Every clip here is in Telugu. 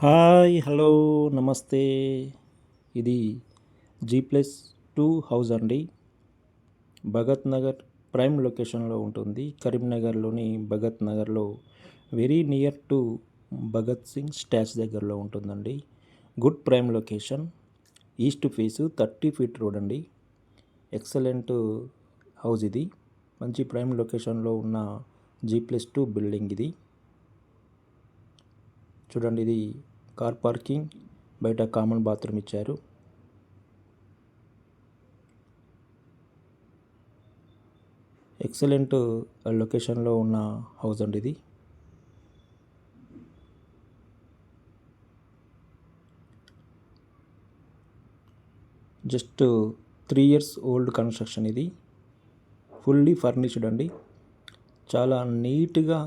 హాయ్ హలో నమస్తే. ఇది G+2 హౌస్ అండి. భగత్ నగర్ ప్రైమ్ లొకేషన్లో ఉంటుంది. కరీంనగర్లోని భగత్ నగర్లో very near to Bhagat Singh statue దగ్గరలో ఉంటుందండి. Good prime location. East face 30 feet road అండి. ఎక్సలెంట్ హౌస్ ఇది. మంచి ప్రైమ్ లొకేషన్లో ఉన్న G+2 బిల్డింగ్ ఇది. చూడండి, ఇది కార్ పార్కింగ్, బయట కామన్ బాత్రూమ్ ఇచ్చారు. ఎక్సలెంట్ లొకేషన్లో ఉన్న హౌస్ అండి ఇది. జస్ట్ 3 ఇయర్స్ ఓల్డ్ కన్స్ట్రక్షన్ ఇది. ఫుల్లీ ఫర్నిష్డ్ అండి. చాలా నీట్గా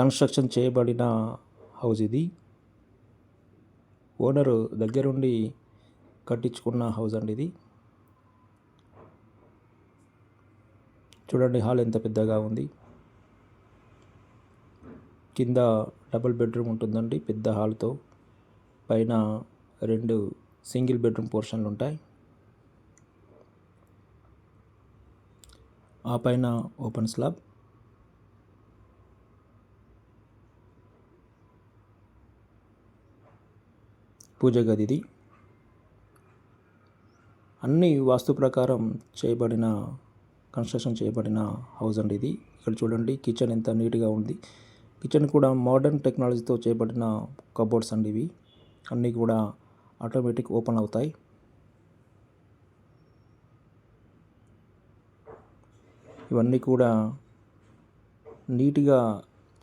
కన్స్ట్రక్షన్ చేయబడిన హౌస్ ఇది. ఓనరు దగ్గరుండి కట్టించుకున్న హౌస్ అండి ఇది. చూడండి, హాల్ ఎంత పెద్దగా ఉంది. కింద డబుల్ బెడ్రూమ్ ఉంటుందండి పెద్ద హాల్తో. పైన 2 సింగిల్ బెడ్రూమ్ పోర్షన్లు ఉంటాయి. ఆ పైన ఓపెన్ స్లాబ్. పూజ గది ఇది. అన్ని వాస్తు ప్రకారం చేయబడిన కన్స్ట్రక్షన్ చేయబడిన హౌస్ అండి ఇది. ఇక్కడ చూడండి, కిచెన్ ఎంత నీట్గా ఉంది. కిచెన్ కూడా మోడర్న్ టెక్నాలజీతో చేయబడిన కబోర్డ్స్ అండి ఇవి. అన్నీ కూడా ఆటోమేటిక్ ఓపెన్ అవుతాయి. ఇవన్నీ కూడా నీట్గా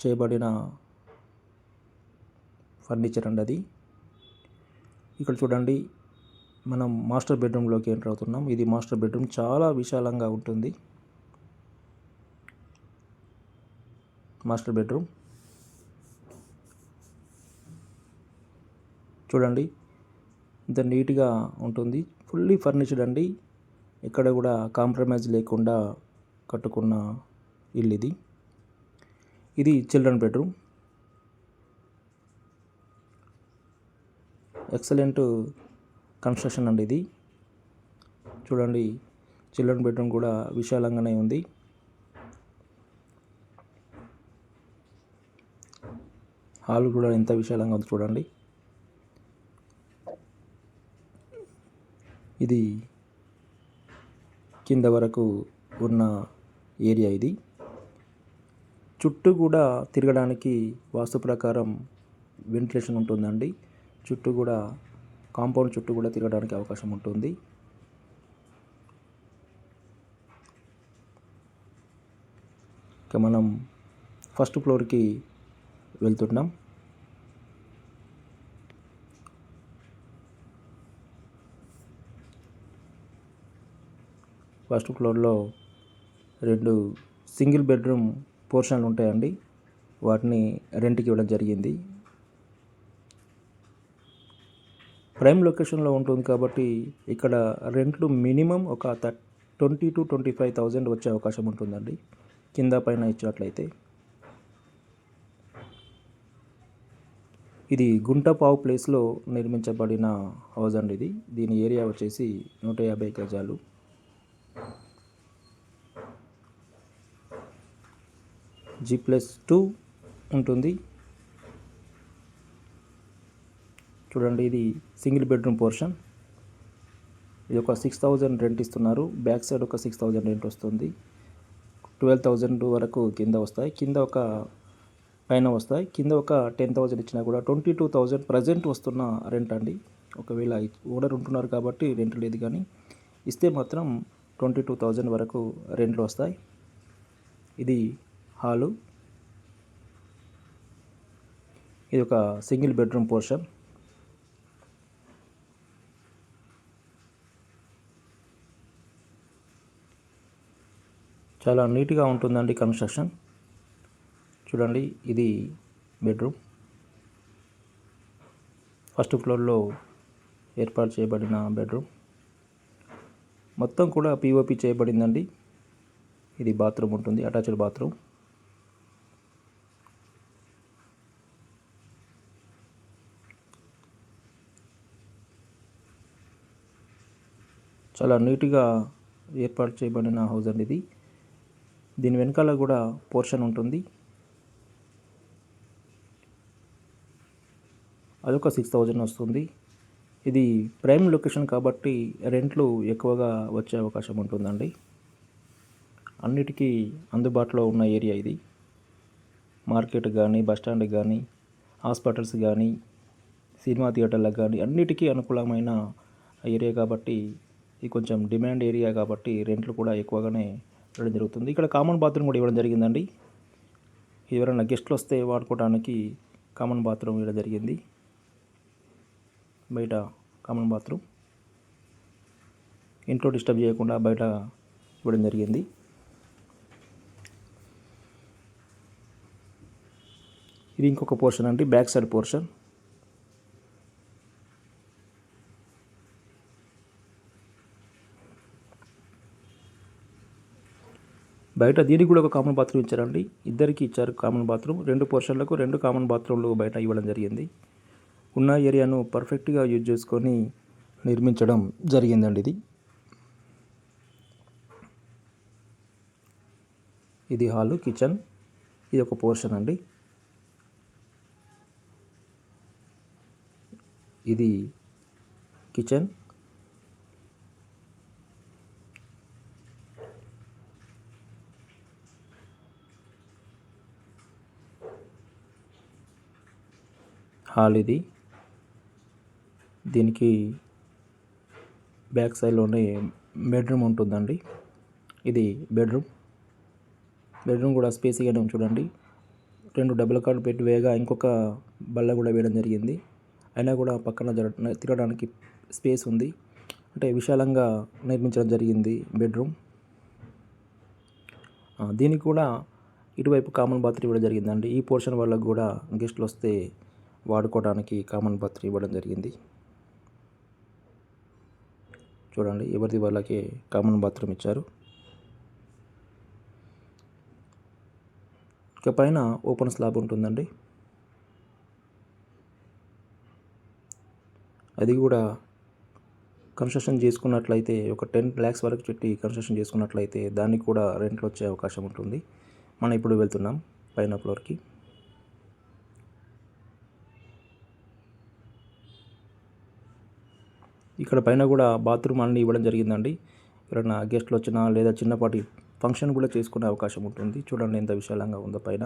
చేయబడిన ఫర్నిచర్ అండి అది. ఇక్కడ చూడండి, మనం మాస్టర్ బెడ్రూమ్లోకి ఎంటర్ అవుతున్నాం. ఇది మాస్టర్ బెడ్రూమ్. చాలా విశాలంగా ఉంటుంది మాస్టర్ బెడ్రూమ్. చూడండి, ఇంత నీట్గా ఉంటుంది. ఫుల్లీ ఫర్నిష్డ్ అండి. ఇక్కడ కూడా కాంప్రమైజ్ లేకుండా కట్టుకున్న ఇల్లు ఇది. ఇది చిల్డ్రన్ బెడ్రూమ్. ఎక్సలెంట్ కన్స్ట్రక్షన్ అండి ఇది. చూడండి, చిల్డ్రన్ బెడ్రూమ్ కూడా విశాలంగానే ఉంది. హాల్ కూడా ఎంత విశాలంగా ఉంది చూడండి. ఇది కింద వరకు ఉన్న ఏరియా ఇది. చుట్టూ కూడా తిరగడానికి వాస్తు ప్రకారం వెంటిలేషన్ ఉంటుందండి. చుట్టూ కూడా కాంపౌండ్ చుట్టూ కూడా తిరగడానికి అవకాశం ఉంటుంది. ఇక మనం ఫస్ట్ ఫ్లోర్కి వెళ్తున్నాం. ఫస్ట్ ఫ్లోర్లో 2 సింగిల్ బెడ్రూమ్ పోర్షన్లు ఉంటాయండి. వాటిని రెంట్కి ఇవ్వడం జరిగింది. ప్రైమ్ లొకేషన్లో ఉంటుంది కాబట్టి ఇక్కడ రెంట్లు మినిమం ఒక 20,000 to 25,000 వచ్చే అవకాశం ఉంటుందండి కింద పైన ఇచ్చినట్లయితే. ఇది గుంటపావు ప్లేస్లో నిర్మించబడిన హౌస్ అండి ఇది. దీని ఏరియా వచ్చేసి 150 గజాలు. G+2 ఉంటుంది. చూడండి, ఇది సింగిల్ బెడ్రూమ్ పోర్షన్. ఇది ఒక 6,000 రెంట్ ఇస్తున్నారు. బ్యాక్ సైడ్ ఒక 6,000 రెంట్ వస్తుంది. 12,000 వరకు కింద వస్తాయి. కింద ఒక పైన వస్తాయి. కింద ఒక 10,000 ఇచ్చినా కూడా 22,000 ప్రజెంట్ వస్తున్న రెంట్ అండి. ఒకవేళ ఓనర్ ఉంటున్నారు కాబట్టి రెంట్ లేదు, కానీ ఇస్తే మాత్రం 22,000 వరకు రెంట్లు వస్తాయి. ఇది హాలు. ఇది ఒక సింగిల్ బెడ్రూమ్ పోర్షన్. చాలా నీట్గా ఉంటుందండి కన్స్ట్రక్షన్. చూడండి, ఇది బెడ్రూమ్. ఫస్ట్ ఫ్లోర్లో ఏర్పాటు చేయబడిన బెడ్రూమ్. మొత్తం కూడా పిఓపి చేయబడిందండి. ఇది బాత్రూమ్ ఉంటుంది, అటాచ్డ్ బాత్రూమ్. చాలా నీట్గా ఏర్పాటు చేయబడిన హౌస్ అండి ఇది. దీని వెనకాల కూడా పోర్షన్ ఉంటుంది. అదొక 6,000 వస్తుంది. ఇది ప్రైమ్ లొకేషన్ కాబట్టి రెంట్లు ఎక్కువగా వచ్చే అవకాశం ఉంటుందండి. అన్నిటికీ అందుబాటులో ఉన్న ఏరియా ఇది. మార్కెట్ కానీ, బస్టాండ్ కానీ, హాస్పిటల్స్ కానీ, సినిమా థియేటర్లకు కానీ అన్నిటికీ అనుకూలమైన ఏరియా కాబట్టి ఇది కొంచెం డిమాండ్ ఏరియా కాబట్టి రెంట్లు కూడా ఎక్కువగానే ఇవ్వడం జరుగుతుంది. ఇక్కడ కామన్ బాత్రూమ్ కూడా ఇవ్వడం జరిగిందండి. ఎవరైనా గెస్ట్లు వస్తే వాడుకోవడానికి కామన్ బాత్రూమ్ ఇవ్వడం జరిగింది. బయట కామన్ బాత్రూమ్ ఇంట్లో డిస్టర్బ్ చేయకుండా బయట ఇవ్వడం జరిగింది. ఇది ఇంకొక పోర్షన్ అండి, బ్యాక్ సైడ్ పోర్షన్. బయట దీనికి కూడా ఒక కామన్ బాత్రూమ్ ఇచ్చారండి. ఇద్దరికి ఇచ్చారు కామన్ బాత్రూమ్. 2 పోర్షన్లకు 2 కామన్ బాత్రూమ్లు బయట ఇవ్వడం జరిగింది. ఉన్న ఏరియాను పర్ఫెక్ట్గా యూజ్ చేసుకొని నిర్మించడం జరిగిందండి ఇది. ఇది హాలు, కిచెన్. ఇది ఒక పోర్షన్ అండి. ఇది కిచెన్. హాల్ ఇది. దీనికి బ్యాక్ సైడ్లోనే బెడ్రూమ్ ఉంటుందండి. ఇది బెడ్రూమ్ కూడా స్పేసీగానే చూడండి. 2 డబుల్ కాట్ బెడ్ వేయగా ఇంకొక బల్ల కూడా వేయడం జరిగింది. అయినా కూడా పక్కన తిరగడానికి స్పేస్ ఉంది. అంటే విశాలంగా నిర్మించడం జరిగింది బెడ్రూమ్. దీనికి కూడా ఇటువైపు కామన్ బాత్రూమ్ ఇవ్వడం జరిగిందండి. ఈ పోర్షన్ వాళ్ళకు కూడా గెస్ట్లు వస్తే వాడుకోవడానికి కామన్ బాత్రూమ్ ఇవ్వడం జరిగింది. చూడండి, ఎవరిది వాళ్ళకి కామన్ బాత్రూమ్ ఇచ్చారు. ఇక పైన ఓపెన్ స్లాబ్ ఉంటుందండి. అది కూడా కన్స్ట్రక్షన్ చేసుకున్నట్లయితే ఒక 10 lakhs వరకు పెట్టి కన్స్ట్రక్షన్ చేసుకున్నట్లయితే దానికి కూడా రెంట్లు వచ్చే అవకాశం ఉంటుంది. మనం ఇప్పుడు వెళ్తున్నాం పైన ఫ్లోర్కి. ఇక్కడ పైన కూడా బాత్రూమ్ అన్నీ ఇవ్వడం జరిగిందండి. ఎవరైనా గెస్ట్లు వచ్చినా లేదా చిన్నపాటి ఫంక్షన్ కూడా చేసుకునే అవకాశం ఉంటుంది. చూడండి ఎంత విశాలంగా ఉందో పైన.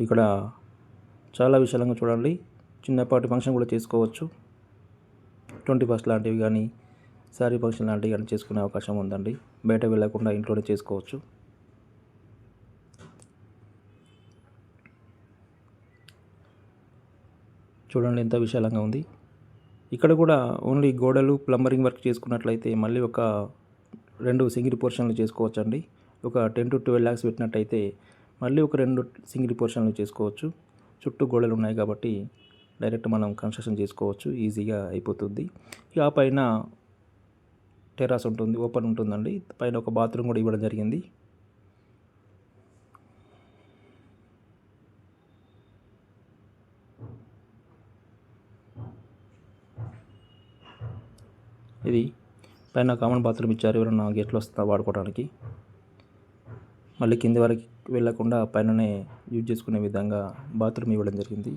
ఇక్కడ చాలా విశాలంగా చూడండి. చిన్నపాటి ఫంక్షన్ కూడా చేసుకోవచ్చు. 21st లాంటివి కానీ, శారీ ఫంక్షన్ లాంటివి కానీ చేసుకునే అవకాశం ఉందండి. బయట వెళ్ళకుండా ఇంట్లోనే చేసుకోవచ్చు. చూడండి ఎంత విశాలంగా ఉంది. ఇక్కడ కూడా ఓన్లీ గోడలు ప్లంబరింగ్ వర్క్ చేసుకున్నట్లయితే మళ్ళీ ఒక 2 సింగిల్ పోర్షన్లు చేసుకోవచ్చండి. ఒక 10 to 12 lakhs పెట్టినట్టయితే మళ్ళీ ఒక 2 సింగిల్ పోర్షన్లు చేసుకోవచ్చు. చుట్టూ గోడలు ఉన్నాయి కాబట్టి డైరెక్ట్ మనం కన్స్ట్రక్షన్ చేసుకోవచ్చు, ఈజీగా అయిపోతుంది. ఇక ఆ పైన టెర్రస్ ఉంటుంది, ఓపెన్ ఉంటుందండి. పైన ఒక బాత్రూమ్ కూడా ఇవ్వడం జరిగింది. ఇది పైన కామన్ బాత్రూమ్ ఇచ్చారు ఎవరైనా గెస్ట్లు వస్తా వాడుకోవడానికి. మళ్ళీ కింది వరకు వెళ్ళకుండా పైననే యూజ్ చేసుకునే విధంగా బాత్రూమ్ ఇవ్వడం జరిగింది.